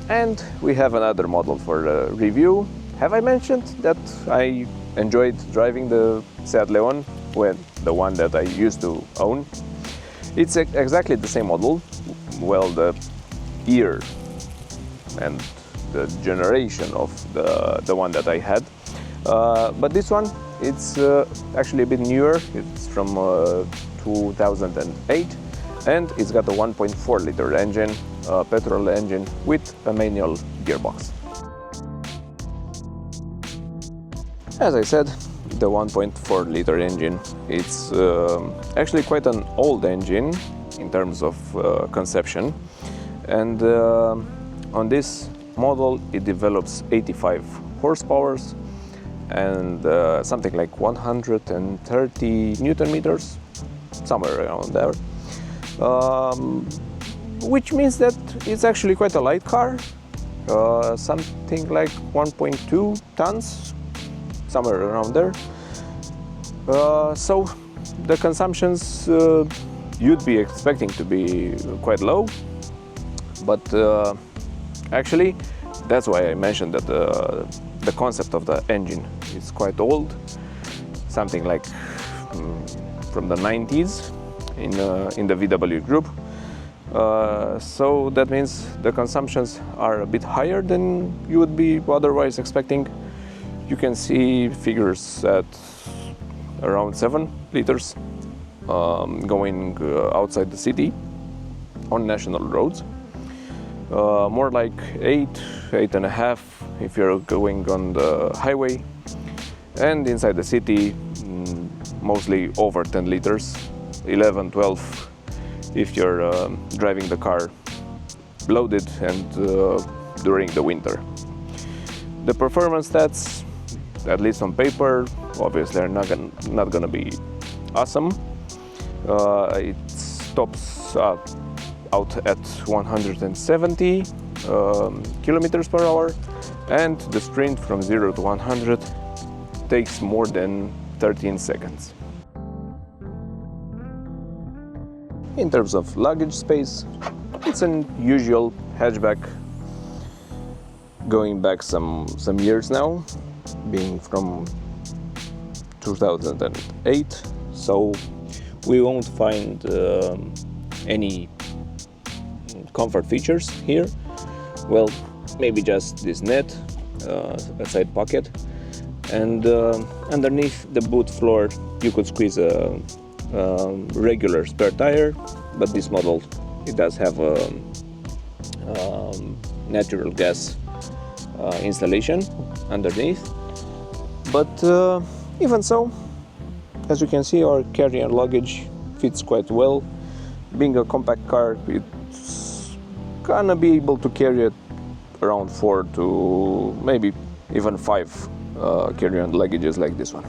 And we have another model for review. Have I mentioned that I enjoyed driving the Seat Leon, the one that I used to own? It's exactly the same model, well, the year and the generation of the one that I had. But this one, it's actually a bit newer. It's from 2008, and it's got a 1.4 liter engine, petrol engine with a manual gearbox. As I said, the 1.4 liter engine, it's actually quite an old engine in terms of conception, and on this model it develops 85 horsepower and something like 130 Newton meters, somewhere around there, which means that it's actually quite a light car, something like 1.2 tons, somewhere around there. So the consumptions you'd be expecting to be quite low, but actually that's why I mentioned that the concept of the engine is quite old, something like from the 90s in the VW group. So that means the consumptions are a bit higher than you would be otherwise expecting. You can see figures at around 7 liters going outside the city on national roads. More like 8.5 if you're going on the highway, and inside the city mostly over 10 liters, 11, 12 if you're driving the car loaded and during the winter. The performance stats, at least on paper, obviously are not gonna be awesome. It stops out at 170 kilometers per hour, and the sprint from 0 to 100 takes more than 13 seconds. In terms of luggage space, it's an usual hatchback, going back some years now, being from 2008, so we won't find any comfort features here. Well, maybe just this net, a side pocket, and underneath the boot floor you could squeeze a regular spare tire, but this model, it does have a natural gas installation underneath. But even so, as you can see, our carry-on luggage fits quite well. Being a compact car, it's gonna be able to carry it around 4 to maybe even 5 carry-on luggages like this one.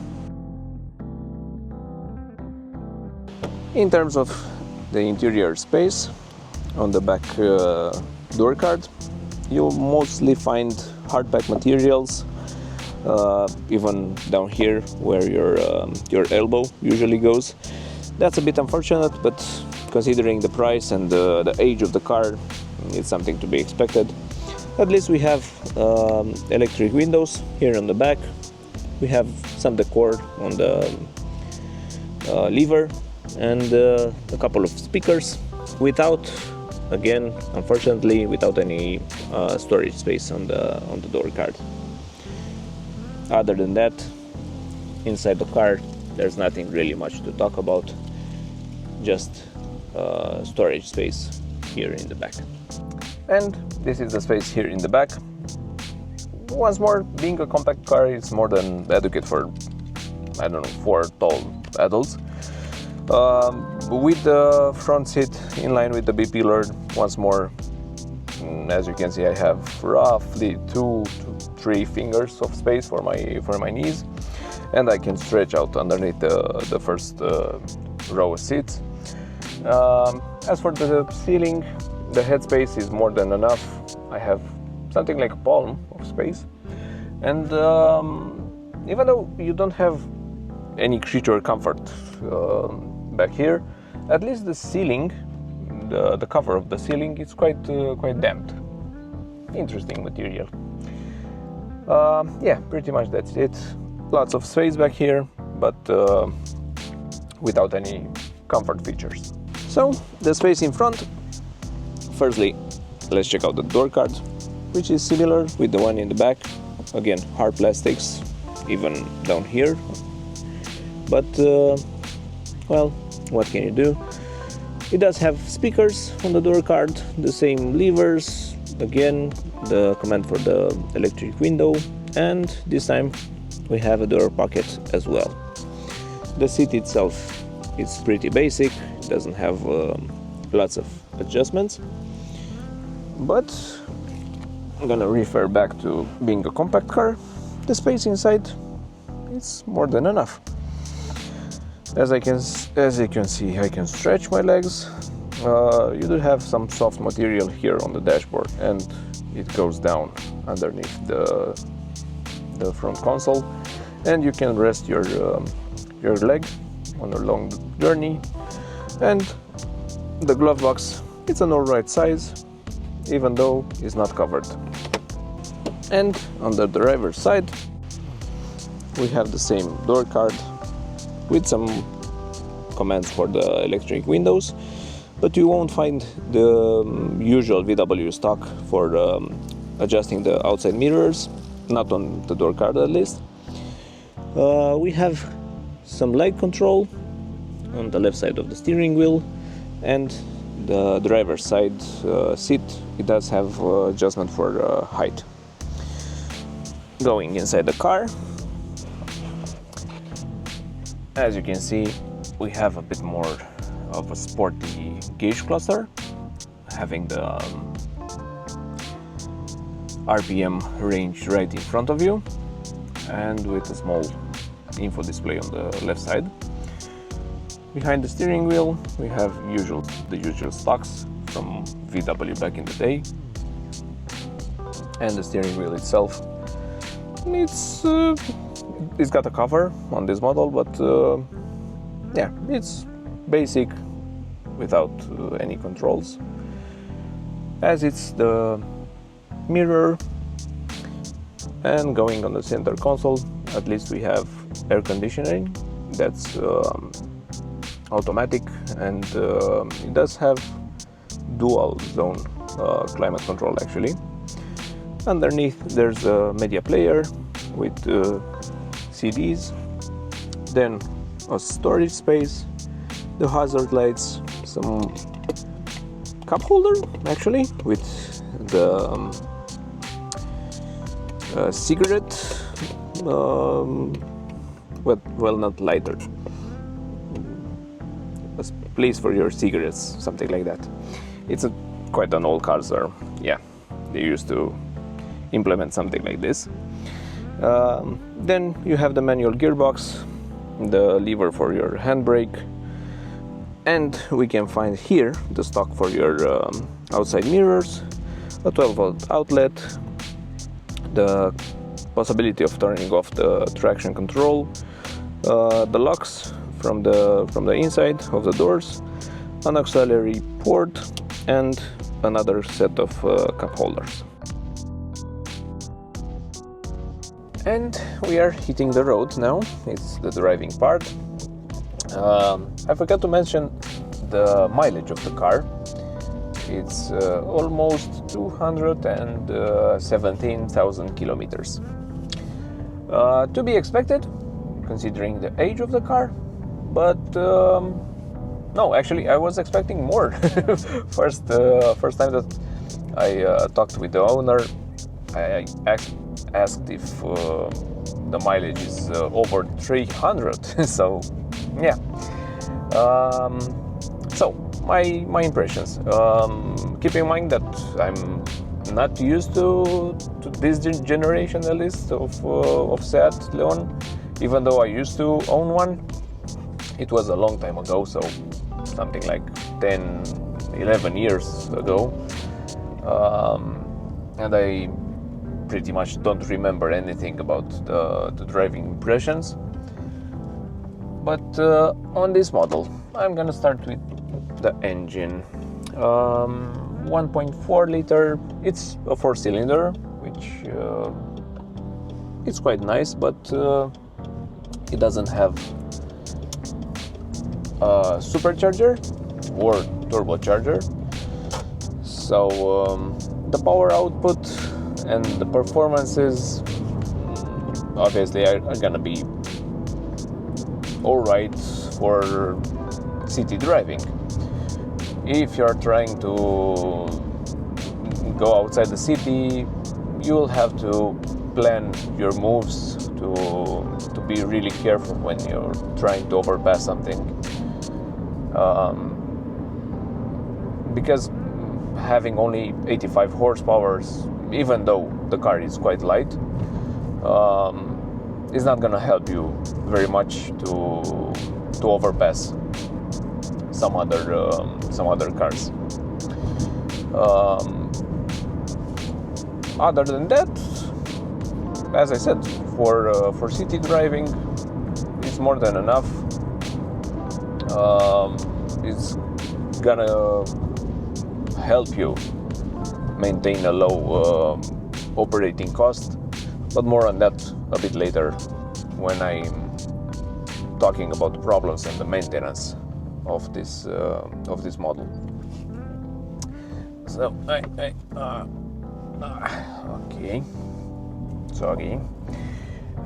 In terms of the interior space, on the back door card, you'll mostly find hardpack materials, even down here where your elbow usually goes. That's a bit unfortunate, but considering the price and the age of the car, it's something to be expected. At least we have electric windows here on the back. We have some decor on the lever, and a couple of speakers, without, again, unfortunately, without any storage space on the door card. Other than that, inside the car, there's nothing really much to talk about, just storage space here in the back. And this is the space here in the back. Once more, being a compact car is more than adequate for, I don't know, 4 tall adults. With the front seat in line with the B-pillar, once more, as you can see, I have roughly 2 to 3 fingers of space for my knees, and I can stretch out underneath the first row of seats. As for the ceiling, the headspace is more than enough. I have something like a palm of space, and even though you don't have any creature comfort back here, at least the ceiling, the cover of the ceiling is quite damped. interesting material. Yeah, pretty much that's it. Lots of space back here, but without any comfort features. So the space in front, firstly let's check out the door card, which is similar with the one in the back. Again, hard plastics, even down here, but well, what can you do? It does have speakers on the door card, the same levers, again the command for the electric window, and this time we have a door pocket as well. The seat itself is pretty basic, it doesn't have lots of adjustments, but I'm gonna refer back to being a compact car. The space inside is more than enough. As you can see, I can stretch my legs. You do have some soft material here on the dashboard, and it goes down underneath the front console, and you can rest your leg on a long journey. And the glove box, it's an alright size, even though it's not covered. And on the driver's side, we have the same door card with some commands for the electric windows, but you won't find the usual VW stock for adjusting the outside mirrors, not on the door card at least. We have some light control on the left side of the steering wheel, and the driver's side seat, it does have adjustment for height. Going inside the car, as you can see, we have a bit more of a sporty gauge cluster, having the RPM range right in front of you, and with a small info display on the left side. Behind the steering wheel, we have the usual stocks from VW back in the day, and the steering wheel itself, it's got a cover on this model, but yeah, it's basic without any controls. As it's the mirror, and going on the center console, at least we have air conditioning that's automatic, and it does have dual zone climate control actually. Underneath there's a media player with CDs, then a storage space, the hazard lights, some cup holder actually with the cigarette, well, not lighter, a place for your cigarettes, something like that. It's quite an old car, so yeah, they used to implement something like this. Then you have the manual gearbox, the lever for your handbrake, and we can find here the stock for your outside mirrors, a 12-volt outlet, the possibility of turning off the traction control, the locks from the inside of the doors, an auxiliary port, and another set of cup holders. And we are hitting the road now. It's the driving part. I forgot to mention the mileage of the car. It's almost 217,000 kilometers. To be expected, considering the age of the car, but no, actually I was expecting more. First time that I talked with the owner, I asked if the mileage is over 300. So yeah. So my impressions. Keep in mind that I'm not used to this generation, at least, of Seat Leon. Even though I used to own one, it was a long time ago, so something like 10-11 years ago, and I pretty much don't remember anything about the driving impressions. But on this model, I'm gonna start with the engine. 1.4 liter. It's a 4-cylinder, which it's quite nice, but it doesn't have a supercharger or turbocharger. So the power output and the performances obviously are gonna be alright for city driving. If you're trying to go outside the city, you'll have to plan your moves to be really careful when you're trying to overpass something, because having only 85 horsepower, even though the car is quite light, is not gonna help you very much to overpass some other cars. Other than that, as I said, for city driving, it's more than enough. It's gonna help you maintain a low operating cost, but more on that a bit later when I'm talking about the problems and the maintenance of this model. So okay, sorry,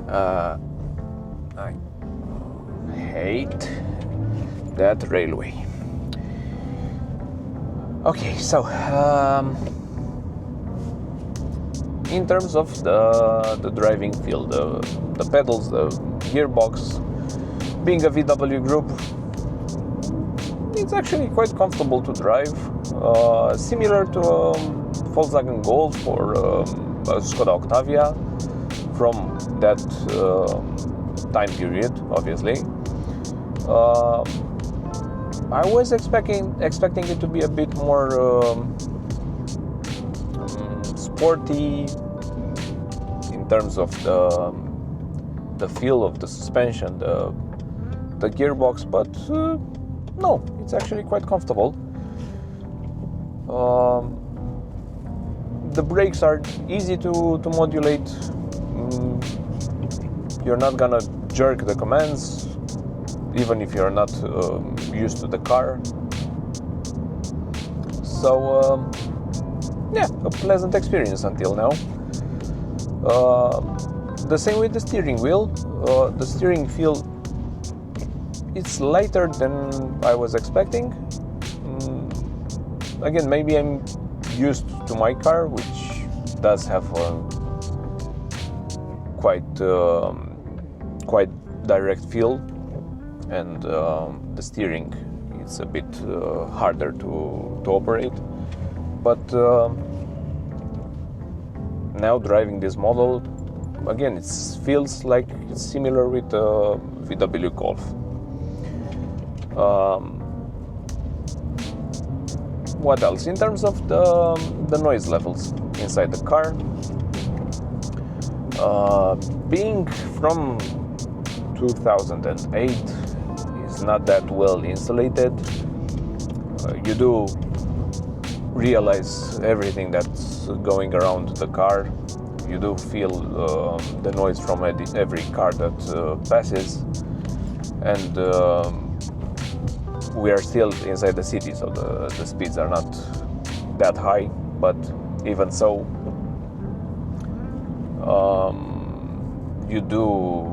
I hate that railway. Okay, so in terms of the driving feel, the pedals, the gearbox, being a VW group, it's actually quite comfortable to drive, similar to Volkswagen Golf or a Skoda Octavia from that time period, obviously. I was expecting it to be a bit more sporty in terms of the feel of the suspension, the gearbox, but no, it's actually quite comfortable. The brakes are easy to modulate. You're not gonna jerk the commands, even if you're not used to the car. So yeah, a pleasant experience until now. The same with the steering wheel. The steering feel, it's lighter than I was expecting. Again, maybe I'm used to my car, which does have a quite direct feel, and the steering is a bit harder to operate. But now driving this model, again, it feels like it's similar with VW Golf. What else? In terms of the noise levels inside the car, being from 2008 is not that well insulated. You do realize everything that's going around the car. You do feel the noise from every car that passes, and we are still inside the city, so the speeds are not that high, but even so, you do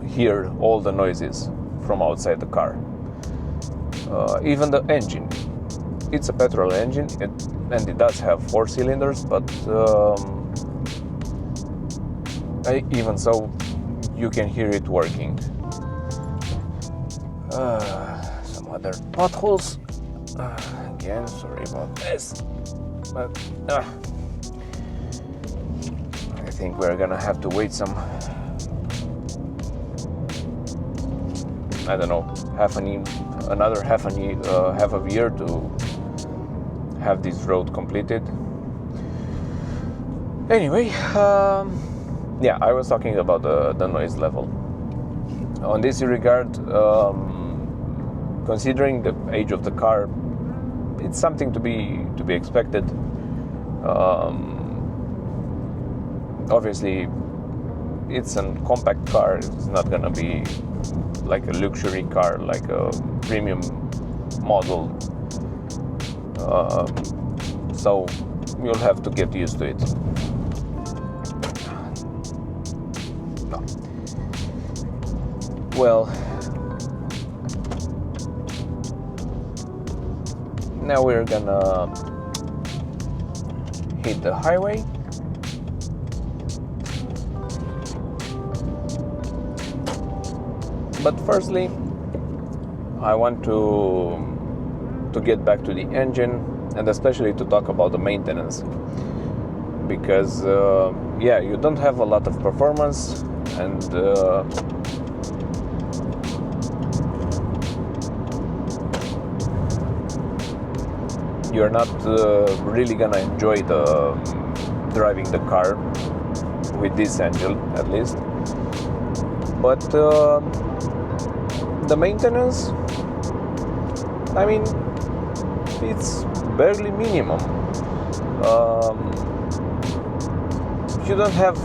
hear all the noises from outside the car. Even the engine, it's a petrol engine, and it does have 4 cylinders, but even so, you can hear it working. Some other potholes. Again, sorry about this, but I think we're gonna have to wait some, I don't know, another half a year to have this road completed. Anyway, yeah, I was talking about the noise level. On this regard, considering the age of the car, it's something to be expected. Obviously, it's a compact car. It's not gonna be like a luxury car, like a premium model. So you'll have to get used to it. No. Well, now we're gonna hit the highway. But firstly, I want to get back to the engine, and especially to talk about the maintenance, because yeah, you don't have a lot of performance, and you're not really gonna enjoy driving the car with this engine, at least. But the maintenance, I mean, it's barely minimum. You don't have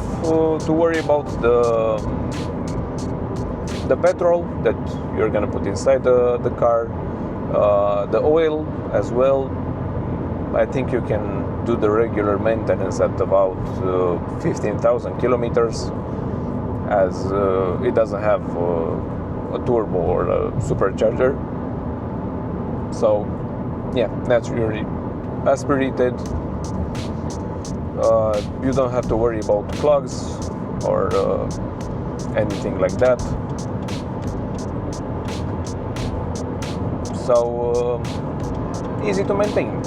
to worry about the petrol that you're gonna put inside the car, the oil as well. I think you can do the regular maintenance at about 15,000 kilometers, as it doesn't have a turbo or a supercharger. So yeah, naturally aspirated. You don't have to worry about clogs or anything like that. So easy to maintain.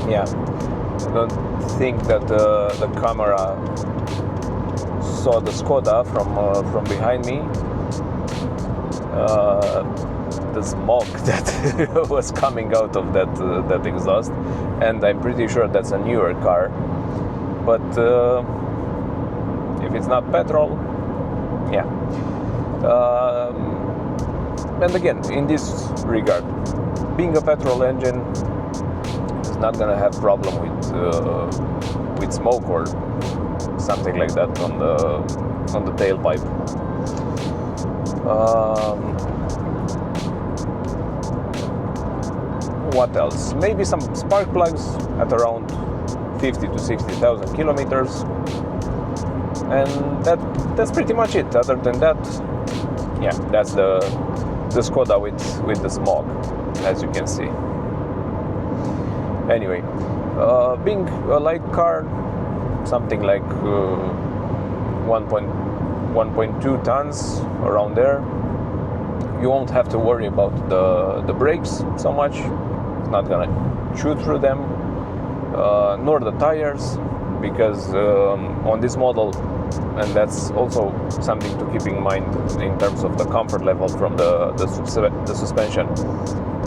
Yeah, I don't think that the camera saw the Skoda from behind me. The smoke that was coming out of that exhaust, and I'm pretty sure that's a newer car. But if it's not petrol, yeah. And again, in this regard, being a petrol engine is not gonna have problem with smoke or something like that on the tailpipe. What else? Maybe some spark plugs at around 50 to 60,000 kilometers, and that's pretty much it. Other than that, yeah, that's the Skoda with the smog, as you can see. Anyway, being a light car, something like 1.2 tons, around there, you won't have to worry about the brakes so much. It's not gonna chew through them, nor the tires, because on this model, and that's also something to keep in mind in terms of the comfort level from the suspension.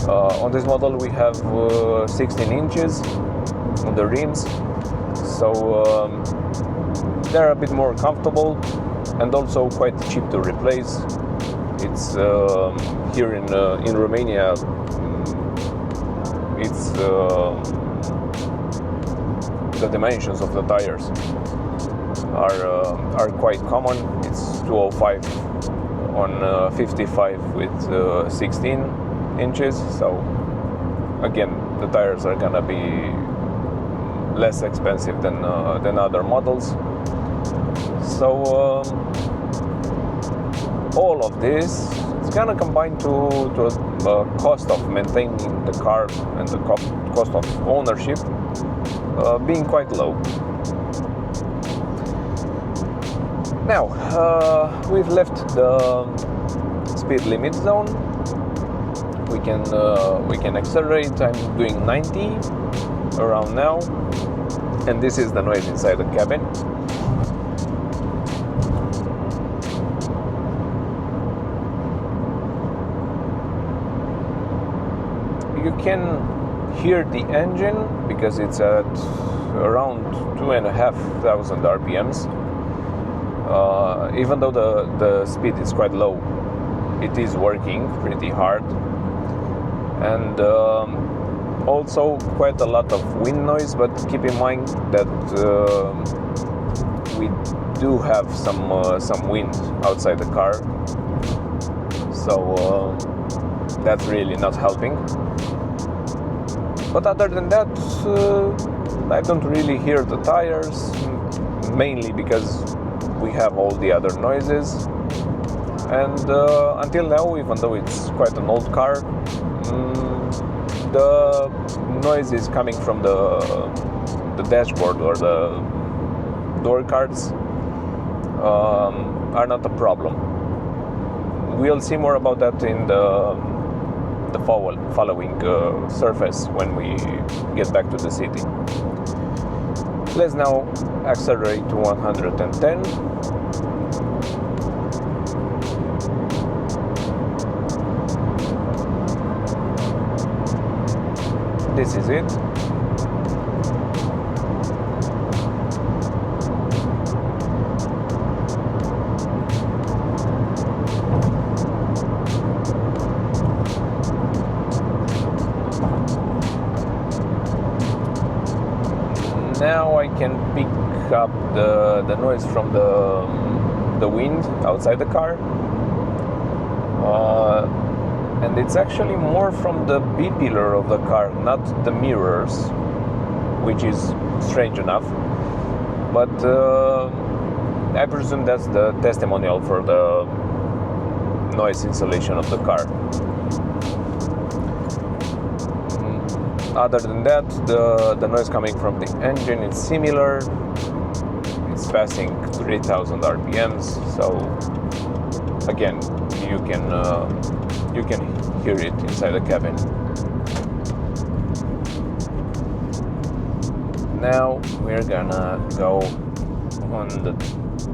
On this model we have 16 inches on the rims, so they're a bit more comfortable and also quite cheap to replace. It's here in Romania, it's the dimensions of the tires are quite common. It's 205 on 55 with 16 inches. So again, the tires are gonna be less expensive than other models. So all of this is gonna combine to a cost of maintaining the car and the cost of ownership being quite low. Now, we've left the speed limit zone. We can accelerate. I'm doing 90 around now, and this is the noise inside the cabin. You can hear the engine because it's at around 2,500 RPMs. Even though the speed is quite low, it is working pretty hard. And also quite a lot of wind noise, but keep in mind that we do have some wind outside the car, so that's really not helping. But other than that, I don't really hear the tires, mainly because we have all the other noises. And until now, even though it's quite an old car, the noise is coming from the dashboard or the door cards are not a problem. We'll see more about that in the following surface when we get back to the city. Let's now accelerate to 110. This is it. Now I can pick up the noise from the wind outside the car. And it's actually more from the B-pillar of the car, not the mirrors, which is strange enough. But I presume that's the testimonial for the noise insulation of the car. Other than that, the noise coming from the engine is similar. It's passing 3000 RPMs, so again, you can hear it inside the cabin. Now we're gonna go on the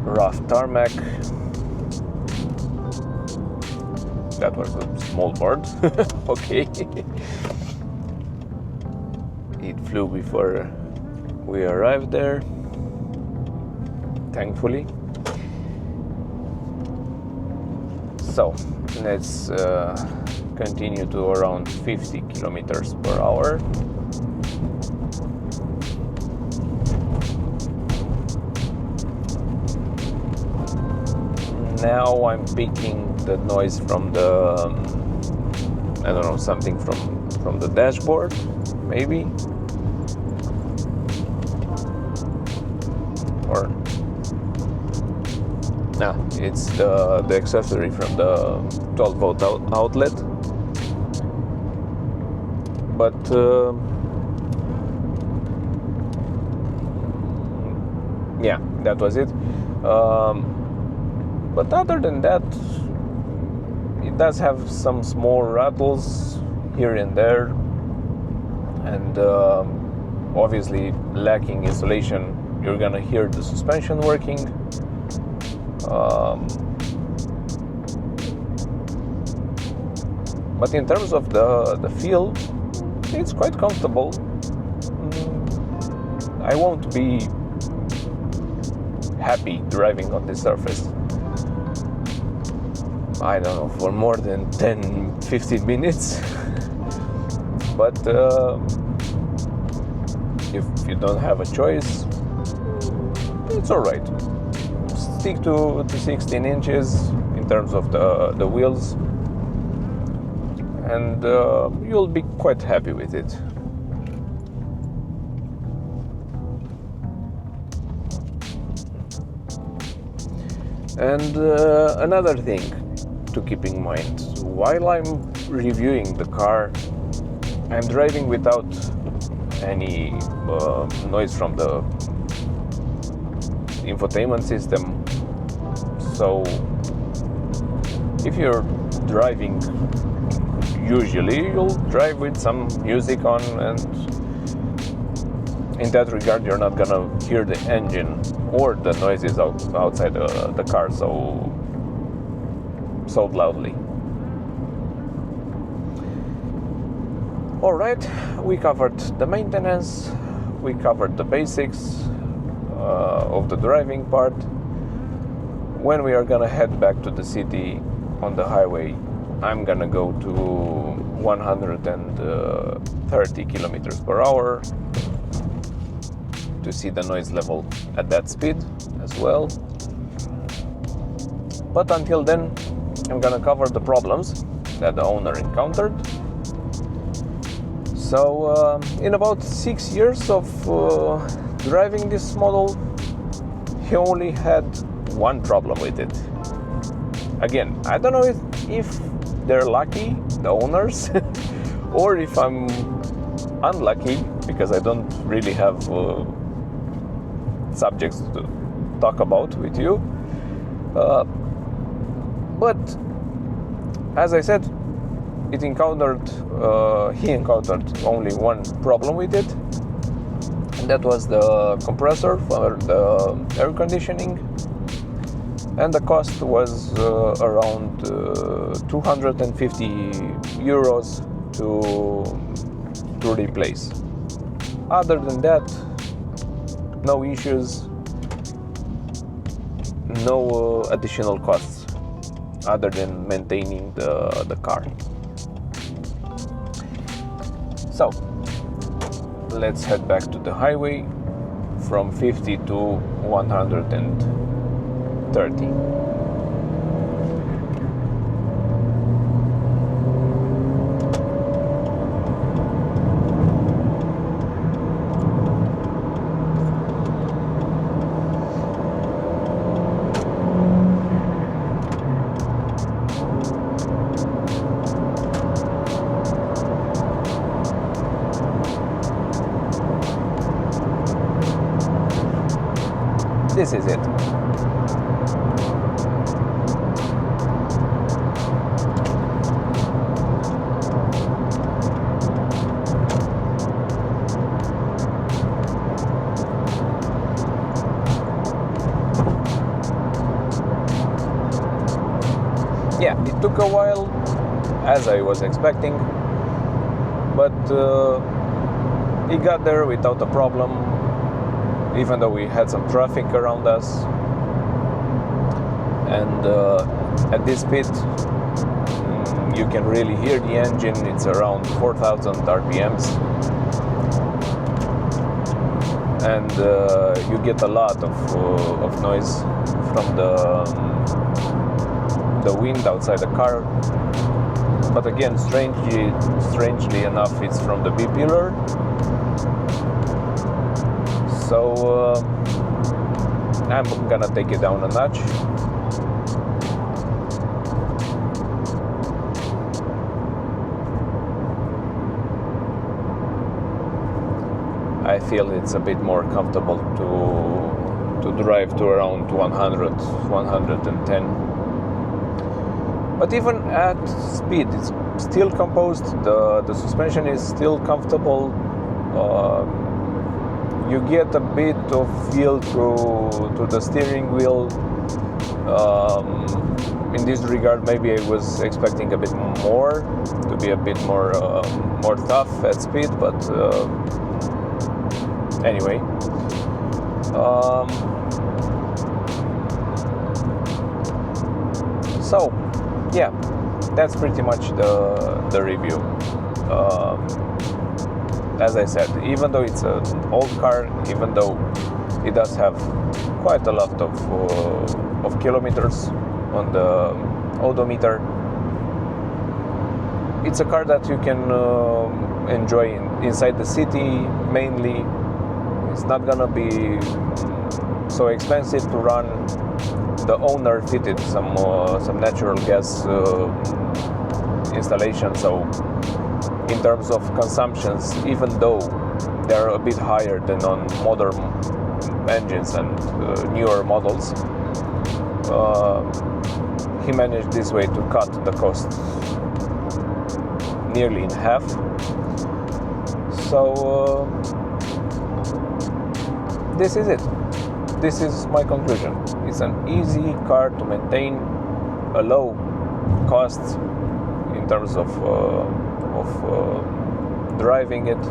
rough tarmac. That was a small bird. Okay. It flew before we arrived there, thankfully. So let's continue to around 50 kilometers per hour. Now I'm picking the noise from the, I don't know, something from the dashboard, maybe. Or nah, it's the accessory from the 12-volt outlet. But yeah, that was it. But other than that, it does have some small rattles here and there, and obviously lacking insulation. You're gonna hear the suspension working. But in terms of the feel, it's quite comfortable. I won't be happy driving on this surface, I don't know, for more than 10-15 minutes. But if you don't have a choice, it's alright. Stick to 16 inches in terms of the wheels, and you'll be quite happy with it. And another thing to keep in mind, while I'm reviewing the car, I'm driving without any noise from the infotainment system. So if you're driving, usually you'll drive with some music on, and in that regard you're not gonna hear the engine or the noises outside the car so loudly. Alright, we covered the maintenance, we covered the basics of the driving part. when we are gonna head back to the city on the highway, I'm gonna go to 130 kilometers per hour to see the noise level at that speed as well. But until then, I'm gonna cover the problems that the owner encountered. So in about 6 years of driving this model, he only had one problem with it. Again, I don't know if they're lucky, the owners, or if I'm unlucky because I don't really have subjects to talk about with you. But as I said, he encountered only one problem with it, and that was the compressor for the air conditioning, and the cost was around 250 euros to replace. Other than that, no issues, no additional costs other than maintaining the car. So let's head back to the highway from 50 to 130. This is it. Yeah, it took a while, as I was expecting, but it got there without a problem, even though we had some traffic around us. And at this speed, you can really hear the engine. It's around 4,000 RPMs, and you get a lot of noise from the wind outside the car. But again, strangely enough, it's from the B-pillar. So I'm gonna take it down a notch. I feel it's a bit more comfortable to drive to around 100, 110. But even at speed, it's still composed. The suspension is still comfortable. You get a bit of feel to the steering wheel. In this regard, maybe I was expecting a bit more, to be a bit more tough at speed, but anyway. So yeah, that's pretty much the review. As I said, even though it's an old car, even though it does have quite a lot of kilometers on the odometer, it's a car that you can enjoy inside the city mainly. It's not gonna be so expensive to run. The owner fitted some natural gas installation, so in terms of consumptions, even though they're a bit higher than on modern engines and newer models, he managed this way to cut the cost nearly in half. So this is it. This is my conclusion. It's an easy car to maintain, a low cost in terms of driving it.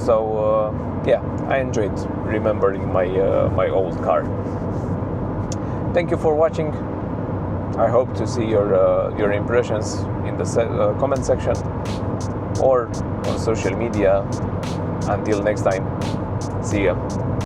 So yeah, I enjoyed remembering my old car. Thank you for watching. I hope to see your impressions in the comment section or on social media. Until next time, see ya.